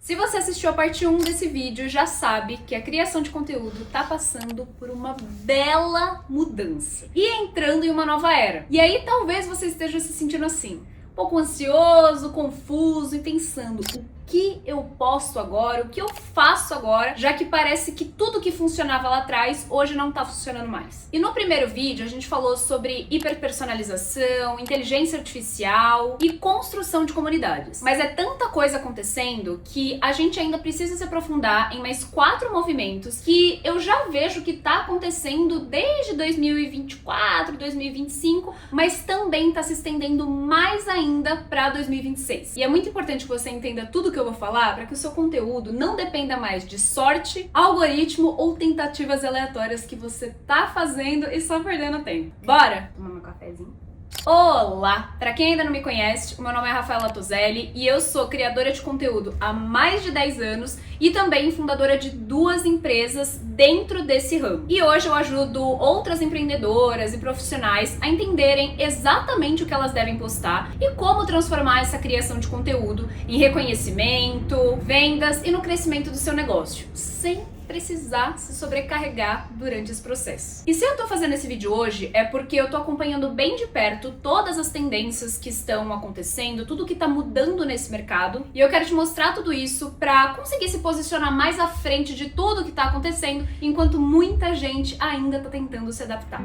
Se você assistiu a parte 1 desse vídeo, já sabe que a criação de conteúdo tá passando por uma bela mudança e entrando em uma nova era. E aí talvez você esteja se sentindo assim, um pouco ansioso, confuso e pensando o que eu posto agora, o que eu faço agora, já que parece que tudo que funcionava lá atrás hoje não tá funcionando mais. E no primeiro vídeo a gente falou sobre hiperpersonalização, inteligência artificial e construção de comunidades. Mas é tanta coisa acontecendo que a gente ainda precisa se aprofundar em mais 4 movimentos que eu já vejo que tá acontecendo desde 2024, 2025, mas também tá se estendendo mais ainda para 2026. E é muito importante que você entenda tudo que eu vou falar para que o seu conteúdo não dependa mais de sorte, algoritmo ou tentativas aleatórias que você tá fazendo e só perdendo tempo. Bora tomar meu cafezinho? Olá! Para quem ainda não me conhece, o meu nome é Rafaela Toselli e eu sou criadora de conteúdo há mais de 10 anos e também fundadora de 2 empresas dentro desse ramo. E hoje eu ajudo outras empreendedoras e profissionais a entenderem exatamente o que elas devem postar e como transformar essa criação de conteúdo em reconhecimento, vendas e no crescimento do seu negócio, sem precisar se sobrecarregar durante esse processo. E se eu tô fazendo esse vídeo hoje é porque eu tô acompanhando bem de perto todas as tendências que estão acontecendo, tudo que tá mudando nesse mercado, e eu quero te mostrar tudo isso pra conseguir se posicionar mais à frente de tudo que tá acontecendo, enquanto muita gente ainda tá tentando se adaptar.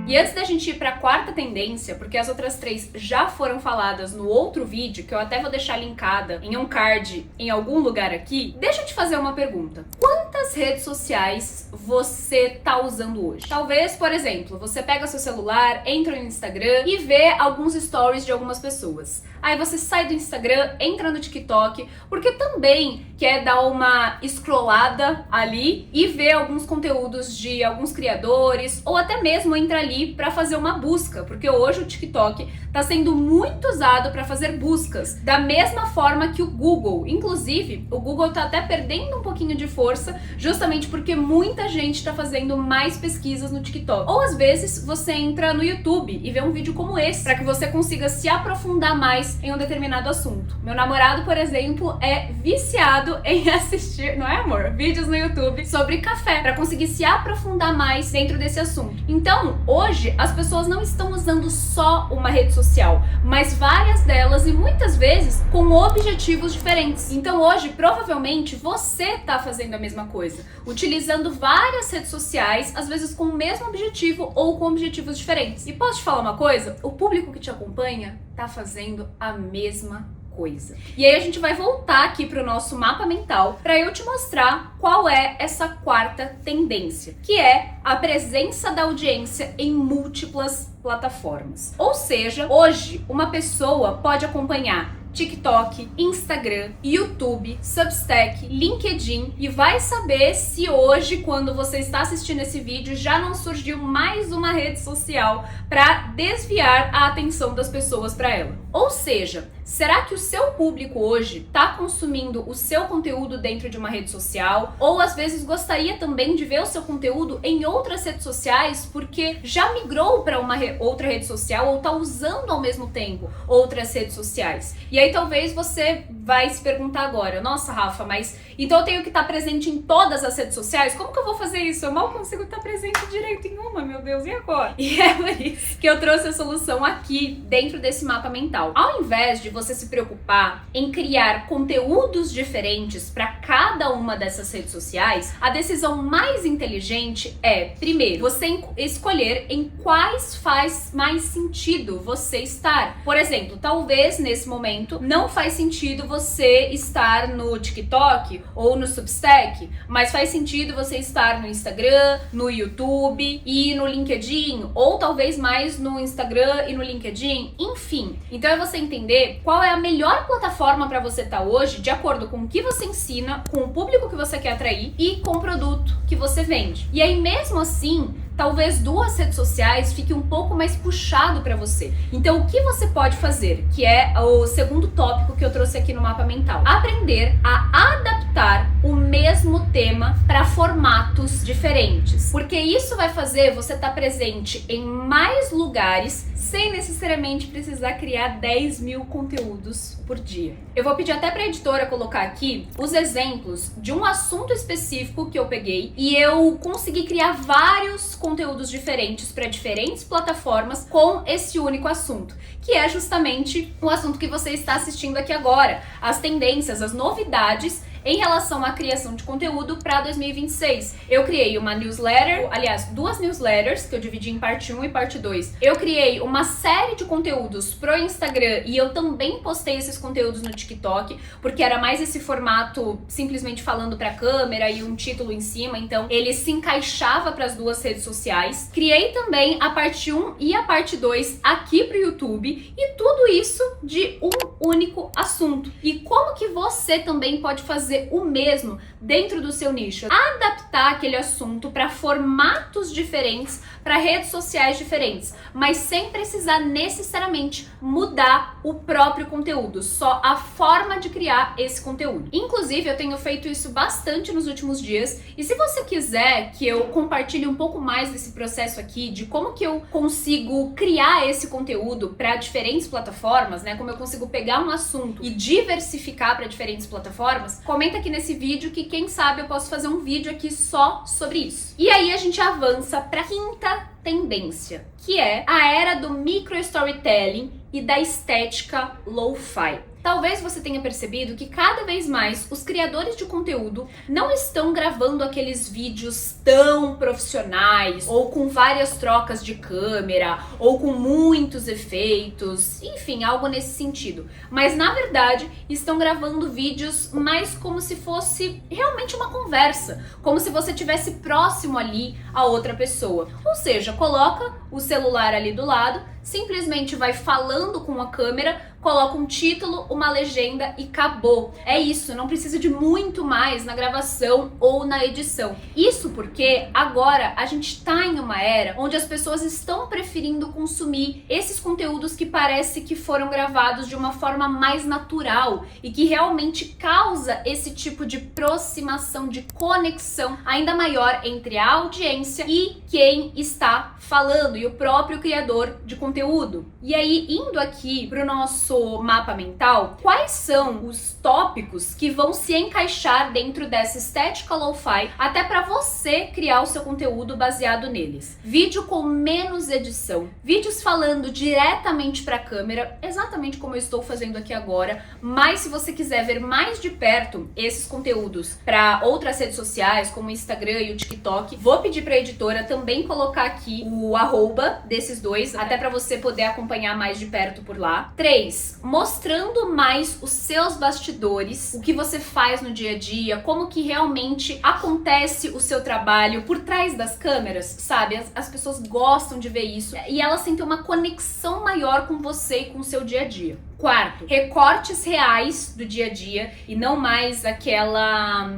E antes da gente ir para a 4ª tendência, porque as outras 3 já foram faladas no outro vídeo, que eu até vou deixar linkada em um card em algum lugar aqui, deixa eu te fazer uma pergunta. Quantas redes sociais você tá usando hoje? Talvez, por exemplo, você pega seu celular, entra no Instagram e vê alguns stories de algumas pessoas. Aí você sai do Instagram, entra no TikTok, porque também quer dar uma scrollada ali e ver alguns conteúdos de alguns criadores, ou até mesmo entra ali para fazer uma busca, porque hoje o TikTok está sendo muito usado para fazer buscas, da mesma forma que o Google. Inclusive, o Google está até perdendo um pouquinho de força, justamente porque muita gente está fazendo mais pesquisas no TikTok. Ou às vezes você entra no YouTube e vê um vídeo como esse, para que você consiga se aprofundar mais em um determinado assunto. Meu namorado, por exemplo, é viciado em assistir, não é, amor? Vídeos no YouTube sobre café, para conseguir se aprofundar mais dentro desse assunto. Então, hoje, as pessoas não estão usando só uma rede social, mas várias delas e muitas vezes com objetivos diferentes. Então hoje, provavelmente, você tá fazendo a mesma coisa, utilizando várias redes sociais, às vezes com o mesmo objetivo ou com objetivos diferentes. E posso te falar uma coisa? O público que te acompanha tá fazendo a mesma coisa. E aí a gente vai voltar aqui para o nosso mapa mental para eu te mostrar qual é essa 4ª tendência, que é a presença da audiência em múltiplas plataformas. Ou seja, hoje uma pessoa pode acompanhar TikTok, Instagram, YouTube, Substack, LinkedIn e vai saber se hoje, quando você está assistindo esse vídeo, já não surgiu mais uma rede social para desviar a atenção das pessoas para ela. Ou seja, será que o seu público hoje está consumindo o seu conteúdo dentro de uma rede social? Ou às vezes gostaria também de ver o seu conteúdo em outras redes sociais porque já migrou para uma outra rede social ou está usando ao mesmo tempo outras redes sociais? E aí talvez você vai se perguntar agora, nossa, Rafa, mas então eu tenho que estar presente em todas as redes sociais? Como que eu vou fazer isso? Eu mal consigo estar presente direito em uma, meu Deus, e agora? E é por isso que eu trouxe a solução aqui dentro desse mapa mental. Ao invés de você se preocupar em criar conteúdos diferentes para cada uma dessas redes sociais, a decisão mais inteligente é, primeiro, você escolher em quais faz mais sentido você estar. Por exemplo, talvez nesse momento não faz sentido você estar no TikTok ou no Substack, mas faz sentido você estar no Instagram, no YouTube e no LinkedIn, ou talvez mais no Instagram e no LinkedIn, enfim. Então é você entender qual é a melhor plataforma para você estar hoje, de acordo com o que você ensina, com o público que você quer atrair e com o produto que você vende. E aí mesmo assim, talvez 2 redes sociais fique um pouco mais puxado para você. Então, o que você pode fazer? Que é o 2º tópico que eu trouxe aqui no mapa mental. Aprender a adaptar o mesmo tema para formatos diferentes. Porque isso vai fazer você estar presente em mais lugares sem necessariamente precisar criar 10 mil conteúdos por dia. Eu vou pedir até para a editora colocar aqui os exemplos de um assunto específico que eu peguei e eu consegui criar vários conteúdos diferentes para diferentes plataformas com esse único assunto, que é justamente o assunto que você está assistindo aqui agora, as tendências, as novidades em relação à criação de conteúdo para 2026. Eu criei uma newsletter, aliás, 2 newsletters, que eu dividi em parte 1 e parte 2. Eu criei uma série de conteúdos pro Instagram e eu também postei esses conteúdos no TikTok, porque era mais esse formato simplesmente falando pra câmera e um título em cima, então ele se encaixava para as 2 redes sociais. Criei também a parte 1 e a parte 2 aqui pro YouTube e tudo isso de um único assunto. E como que você também pode fazer o mesmo dentro do seu nicho? Adaptar aquele assunto para formatos diferentes, para redes sociais diferentes, mas sem precisar necessariamente mudar o próprio conteúdo, só a forma de criar esse conteúdo. Inclusive, eu tenho feito isso bastante nos últimos dias, e se você quiser que eu compartilhe um pouco mais desse processo aqui, de como que eu consigo criar esse conteúdo para diferentes plataformas, né? Como eu consigo pegar um assunto e diversificar para diferentes plataformas, comenta aqui nesse vídeo que quem sabe eu posso fazer um vídeo aqui só sobre isso. E aí a gente avança para a quinta tendência, que é a era do micro storytelling e da estética lo-fi. Talvez você tenha percebido que cada vez mais os criadores de conteúdo não estão gravando aqueles vídeos tão profissionais, ou com várias trocas de câmera, ou com muitos efeitos, enfim, algo nesse sentido. Mas na verdade estão gravando vídeos mais como se fosse realmente uma conversa, como se você estivesse próximo ali a outra pessoa. Ou seja, coloca o celular ali do lado, simplesmente vai falando com a câmera, coloca um título, uma legenda e acabou. É isso, não precisa de muito mais na gravação ou na edição. Isso porque agora a gente tá em uma era onde as pessoas estão preferindo consumir esses conteúdos que parece que foram gravados de uma forma mais natural e que realmente causa esse tipo de aproximação, de conexão ainda maior entre a audiência e quem está falando e o próprio criador de conteúdo. E aí, indo aqui pro nosso mapa mental, quais são os tópicos que vão se encaixar dentro dessa estética lo-fi até para você criar o seu conteúdo baseado neles? Vídeo com menos edição, vídeos falando diretamente para a câmera, exatamente como eu estou fazendo aqui agora, mas se você quiser ver mais de perto esses conteúdos para outras redes sociais, como o Instagram e o TikTok, vou pedir para a editora também colocar aqui o arroba desses dois, até para você poder acompanhar mais de perto por lá. 3. Mostrando mais os seus bastidores, o que você faz no dia a dia, como que realmente acontece o seu trabalho por trás das câmeras, sabe? As pessoas gostam de ver isso e elas sentem uma conexão maior com você e com o seu dia a dia. 4. Recortes reais do dia a dia e não mais aquela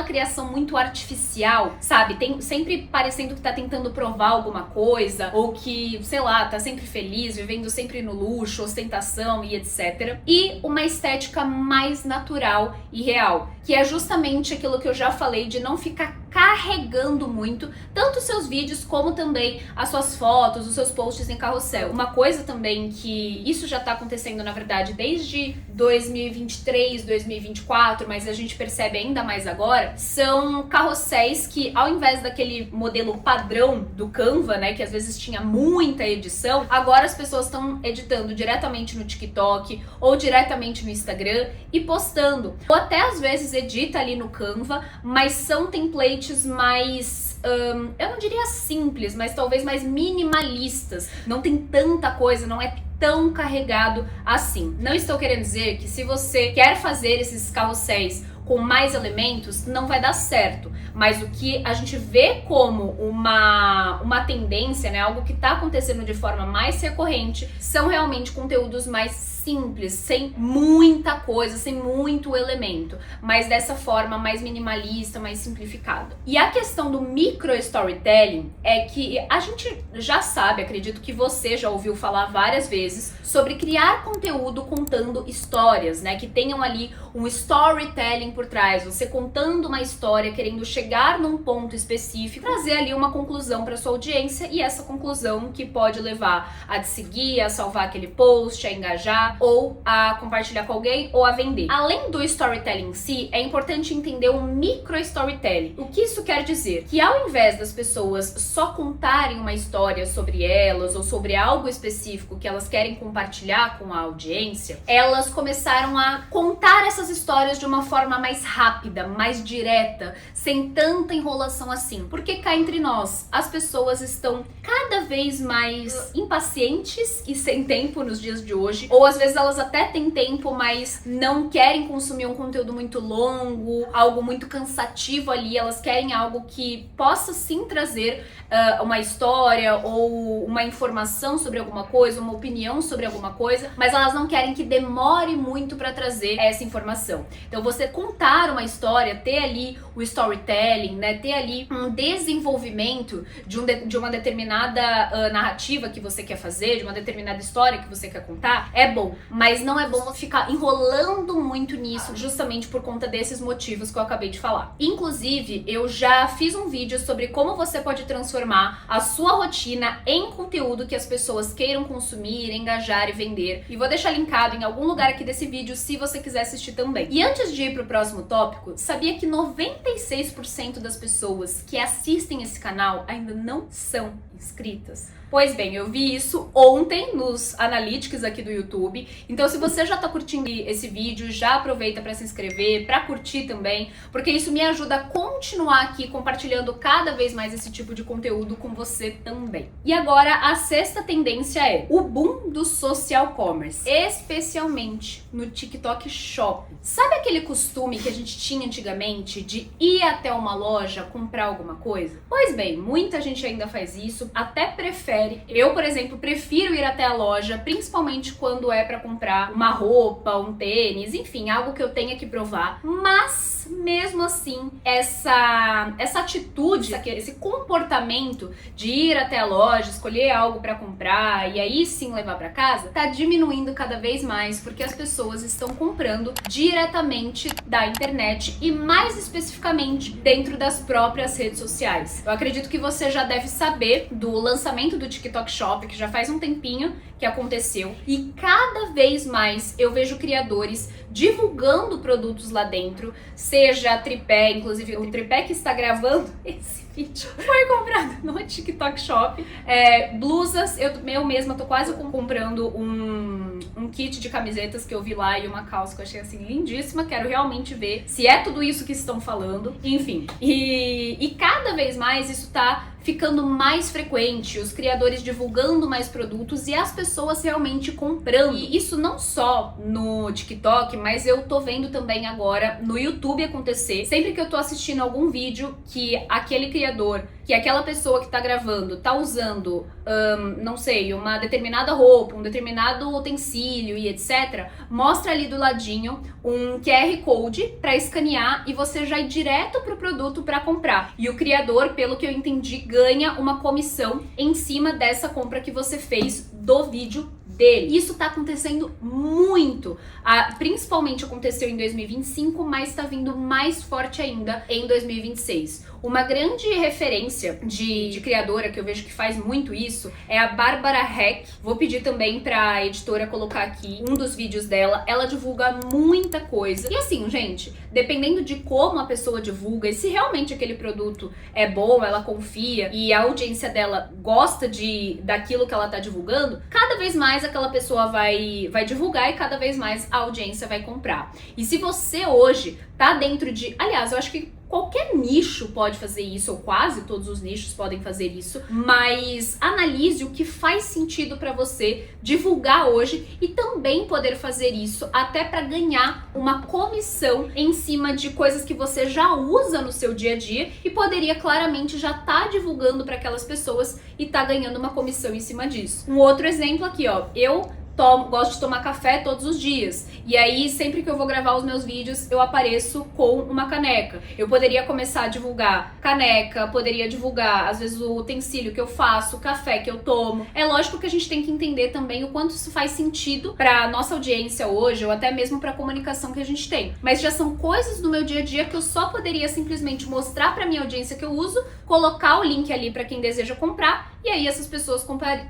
criação muito artificial, sabe? Tem sempre parecendo que tá tentando provar alguma coisa ou que, sei lá, tá sempre feliz, vivendo sempre no luxo, ostentação e etc. E uma estética mais natural e real, que é justamente aquilo que eu já falei de não ficar carregando muito tanto os seus vídeos como também as suas fotos, os seus posts em carrossel. Uma coisa também que isso já tá acontecendo na verdade desde 2023, 2024, mas a gente percebe ainda mais agora, são carrosséis que ao invés daquele modelo padrão do Canva, né, que às vezes tinha muita edição, agora as pessoas estão editando diretamente no TikTok ou diretamente no Instagram e postando. Ou até às vezes edita ali no Canva, mas são templates mais, eu não diria simples, mas talvez mais minimalistas. Não tem tanta coisa, não é tão carregado assim. Não estou querendo dizer que se você quer fazer esses carrosséis com mais elementos, não vai dar certo. Mas o que a gente vê como uma tendência, né, algo que está acontecendo de forma mais recorrente, são realmente conteúdos mais simples, sem muita coisa, sem muito elemento, mas dessa forma mais minimalista, mais simplificada. E a questão do micro storytelling é que a gente já sabe, acredito que você já ouviu falar várias vezes sobre criar conteúdo contando histórias, né? Que tenham ali um storytelling por trás, você contando uma história, querendo chegar num ponto específico, trazer ali uma conclusão para sua audiência, e essa conclusão que pode levar a te seguir, a salvar aquele post, a engajar, ou a compartilhar com alguém, ou a vender. Além do storytelling em si, é importante entender o micro storytelling. O que isso quer dizer? Que ao invés das pessoas só contarem uma história sobre elas, ou sobre algo específico que elas querem compartilhar com a audiência, elas começaram a contar essas histórias de uma forma mais rápida, mais direta, sem tanta enrolação assim. Porque cá entre nós, as pessoas estão cada vez mais impacientes e sem tempo nos dias de hoje, ou às vezes elas até têm tempo, mas não querem consumir um conteúdo muito longo, algo muito cansativo ali, elas querem algo que possa sim trazer uma história ou uma informação sobre alguma coisa, uma opinião sobre alguma coisa, mas elas não querem que demore muito para trazer essa informação. Então você contar uma história, ter ali o storytelling, né, ter ali um desenvolvimento de uma determinada narrativa que você quer fazer, de uma determinada história que você quer contar, é bom, mas não é bom ficar enrolando muito nisso, justamente por conta desses motivos que eu acabei de falar. Inclusive, eu já fiz um vídeo sobre como você pode transformar a sua rotina em conteúdo que as pessoas queiram consumir, engajar e vender. E vou deixar linkado em algum lugar aqui desse vídeo se você quiser assistir também. E antes de ir pro próximo tópico, sabia que 96% das pessoas que assistem esse canal ainda não são inscritas? Pois bem, eu vi isso ontem nos analytics aqui do YouTube. Então, se você já tá curtindo esse vídeo, já aproveita para se inscrever, para curtir também, porque isso me ajuda a continuar aqui compartilhando cada vez mais esse tipo de conteúdo com você também. E agora, a sexta tendência é o boom do social commerce, especialmente no TikTok Shop. Sabe aquele costume que a gente tinha antigamente de ir até uma loja comprar alguma coisa? Pois bem, muita gente ainda faz isso, até prefere. Eu, por exemplo, prefiro ir até a loja, principalmente quando é para comprar uma roupa, um tênis, enfim, algo que eu tenha que provar. Mas, mesmo assim, essa atitude, esse comportamento de ir até a loja, escolher algo para comprar e aí sim levar para casa, tá diminuindo cada vez mais, porque as pessoas estão comprando diretamente da internet e mais especificamente dentro das próprias redes sociais. Eu acredito que você já deve saber do lançamento do TikTok Shop, que já faz um tempinho que aconteceu, e cada vez mais eu vejo criadores divulgando produtos lá dentro, seja tripé, inclusive o tripé que está gravando esse vídeo foi comprado no TikTok Shop, blusas, eu mesma tô quase comprando um kit de camisetas que eu vi lá e uma calça que eu achei assim lindíssima, quero realmente ver se é tudo isso que estão falando, enfim, e cada vez mais isso tá ficando mais frequente, os criadores divulgando mais produtos e as pessoas realmente comprando. E isso não só no TikTok, mas eu tô vendo também agora no YouTube acontecer. Sempre que eu tô assistindo algum vídeo que aquele criador, que aquela pessoa que tá gravando tá usando, não sei, uma determinada roupa, um determinado utensílio e etc, mostra ali do ladinho um QR Code para escanear e você já ir direto pro produto para comprar. E o criador, pelo que eu entendi, ganha uma comissão em cima dessa compra que você fez do vídeo dele. Isso tá acontecendo muito, principalmente aconteceu em 2025, mas tá vindo mais forte ainda em 2026. Uma grande referência de criadora que eu vejo que faz muito isso é a Bárbara Heck. Vou pedir também pra editora colocar aqui um dos vídeos dela. Ela divulga muita coisa. E assim, gente, dependendo de como a pessoa divulga e se realmente aquele produto é bom, ela confia e a audiência dela gosta daquilo que ela tá divulgando, cada vez mais aquela pessoa vai divulgar e cada vez mais a audiência vai comprar. E se você hoje tá dentro aliás, eu acho que qualquer nicho pode fazer isso, ou quase todos os nichos podem fazer isso, mas analise o que faz sentido para você divulgar hoje e também poder fazer isso até para ganhar uma comissão em cima de coisas que você já usa no seu dia a dia e poderia claramente já estar divulgando para aquelas pessoas e tá ganhando uma comissão em cima disso. Um outro exemplo aqui, ó, eu gosto de tomar café todos os dias. E aí, sempre que eu vou gravar os meus vídeos, eu apareço com uma caneca. Eu poderia começar a divulgar caneca, poderia divulgar, às vezes, o utensílio que eu faço, o café que eu tomo. É lógico que a gente tem que entender também o quanto isso faz sentido pra nossa audiência hoje, ou até mesmo pra comunicação que a gente tem. Mas já são coisas do meu dia a dia que eu só poderia simplesmente mostrar pra minha audiência que eu uso, colocar o link ali pra quem deseja comprar, e aí essas pessoas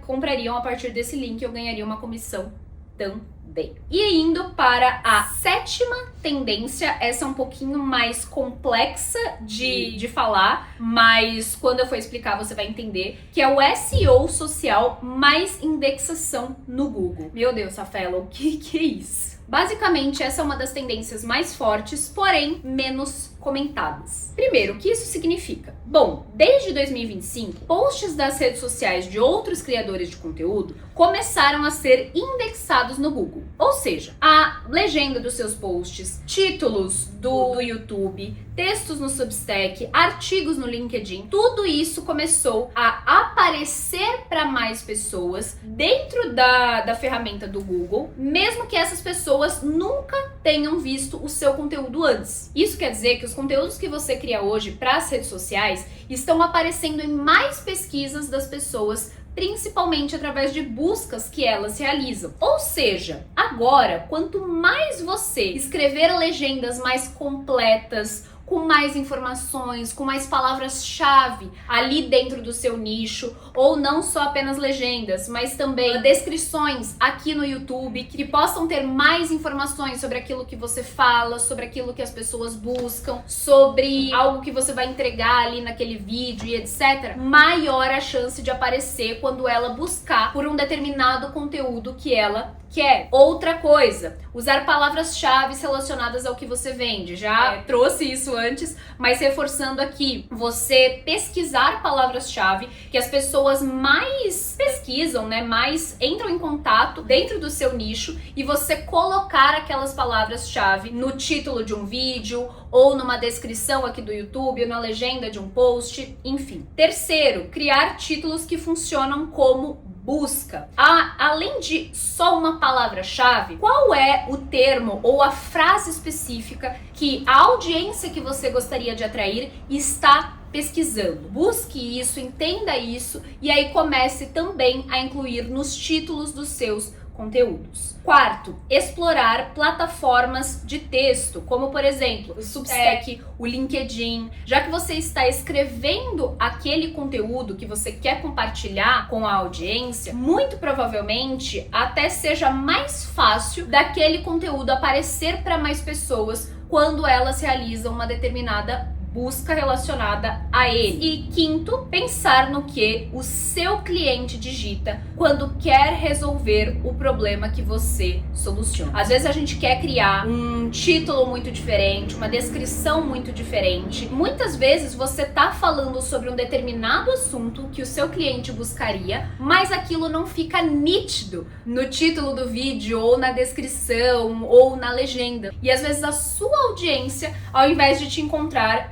comprariam a partir desse link e eu ganharia uma comissão também. E indo para a 7ª tendência, essa é um pouquinho mais complexa de falar, mas quando eu for explicar você vai entender, que é o SEO social mais indexação no Google. Meu Deus, Rafaela, o que é isso? Basicamente, essa é uma das tendências mais fortes, porém menos comentadas. Primeiro, o que isso significa? Bom, desde 2025, posts das redes sociais de outros criadores de conteúdo começaram a ser indexados no Google. Ou seja, a legenda dos seus posts, títulos do YouTube, textos no Substack, artigos no LinkedIn, tudo isso começou a aparecer para mais pessoas dentro da ferramenta do Google, mesmo que essas pessoas nunca tenham visto o seu conteúdo antes. Isso quer dizer que os conteúdos que você cria hoje para as redes sociais estão aparecendo em mais pesquisas das pessoas, principalmente através de buscas que elas realizam. Ou seja, agora, quanto mais você escrever legendas mais completas, com mais informações, com mais palavras-chave ali dentro do seu nicho, ou não só apenas legendas, mas também descrições aqui no YouTube que possam ter mais informações sobre aquilo que você fala, sobre aquilo que as pessoas buscam, sobre algo que você vai entregar ali naquele vídeo e etc. Maior a chance de aparecer quando ela buscar por um determinado conteúdo que ela quer. Outra coisa, usar palavras-chave relacionadas ao que você vende. Já trouxe isso antes, mas reforçando aqui, você pesquisar palavras-chave que as pessoas mais pesquisam, né, mais entram em contato dentro do seu nicho, e você colocar aquelas palavras-chave no título de um vídeo, ou numa descrição aqui do YouTube, ou na legenda de um post, enfim. Terceiro, criar títulos que funcionam como busca. Além de só uma palavra-chave, qual é o termo ou a frase específica que a audiência que você gostaria de atrair está pesquisando? Busque isso, entenda isso, e aí comece também a incluir nos títulos dos seus conteúdos. Quarto, explorar plataformas de texto, como por exemplo o Substack, o LinkedIn. Já que você está escrevendo aquele conteúdo que você quer compartilhar com a audiência, muito provavelmente até seja mais fácil daquele conteúdo aparecer para mais pessoas quando elas realizam uma determinada busca relacionada a ele. E quinto, pensar no que o seu cliente digita quando quer resolver o problema que você soluciona. Às vezes a gente quer criar um título muito diferente, uma descrição muito diferente. Muitas vezes você tá falando sobre um determinado assunto que o seu cliente buscaria, mas aquilo não fica nítido no título do vídeo, ou na descrição, ou na legenda. E às vezes a sua audiência, ao invés de te encontrar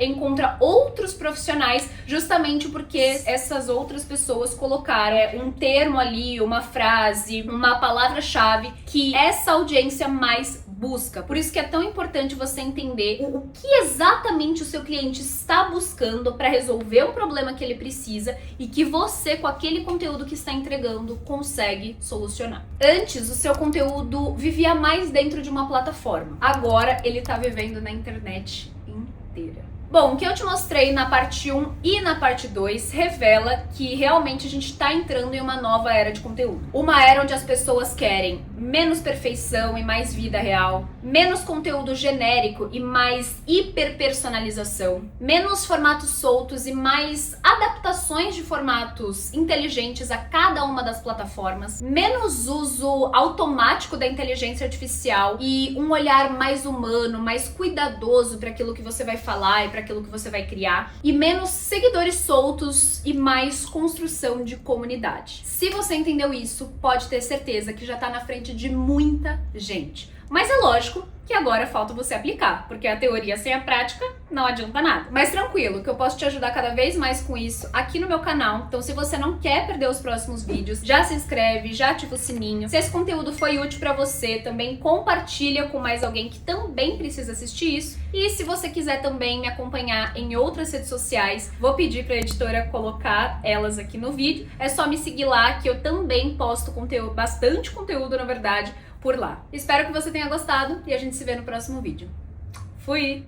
outros profissionais, justamente porque essas outras pessoas colocaram um termo ali, uma frase, uma palavra-chave que essa audiência mais busca. Por isso que é tão importante você entender o que exatamente o seu cliente está buscando para resolver um problema que ele precisa e que você, com aquele conteúdo que está entregando, consegue solucionar. Antes, o seu conteúdo vivia mais dentro de uma plataforma. Agora, ele está vivendo na internet inteira. Bom, o que eu te mostrei na parte 1 e na parte 2 revela que realmente a gente está entrando em uma nova era de conteúdo. Uma era onde as pessoas querem menos perfeição e mais vida real, menos conteúdo genérico e mais hiperpersonalização, menos formatos soltos e mais adaptações de formatos inteligentes a cada uma das plataformas, menos uso automático da inteligência artificial e um olhar mais humano, mais cuidadoso para aquilo que você vai falar e para aquilo que você vai criar, e menos seguidores soltos e mais construção de comunidade. Se você entendeu isso, pode ter certeza que já tá na frente de muita gente. Mas é lógico que agora falta você aplicar, porque a teoria sem a prática não adianta nada. Mas tranquilo, que eu posso te ajudar cada vez mais com isso aqui no meu canal. Então se você não quer perder os próximos vídeos, já se inscreve, já ativa o sininho. Se esse conteúdo foi útil pra você, também compartilha com mais alguém que também precisa assistir isso. E se você quiser também me acompanhar em outras redes sociais, vou pedir pra editora colocar elas aqui no vídeo. É só me seguir lá que eu também posto conteúdo, bastante conteúdo na verdade, por lá. Espero que você tenha gostado e a gente se vê no próximo vídeo. Fui!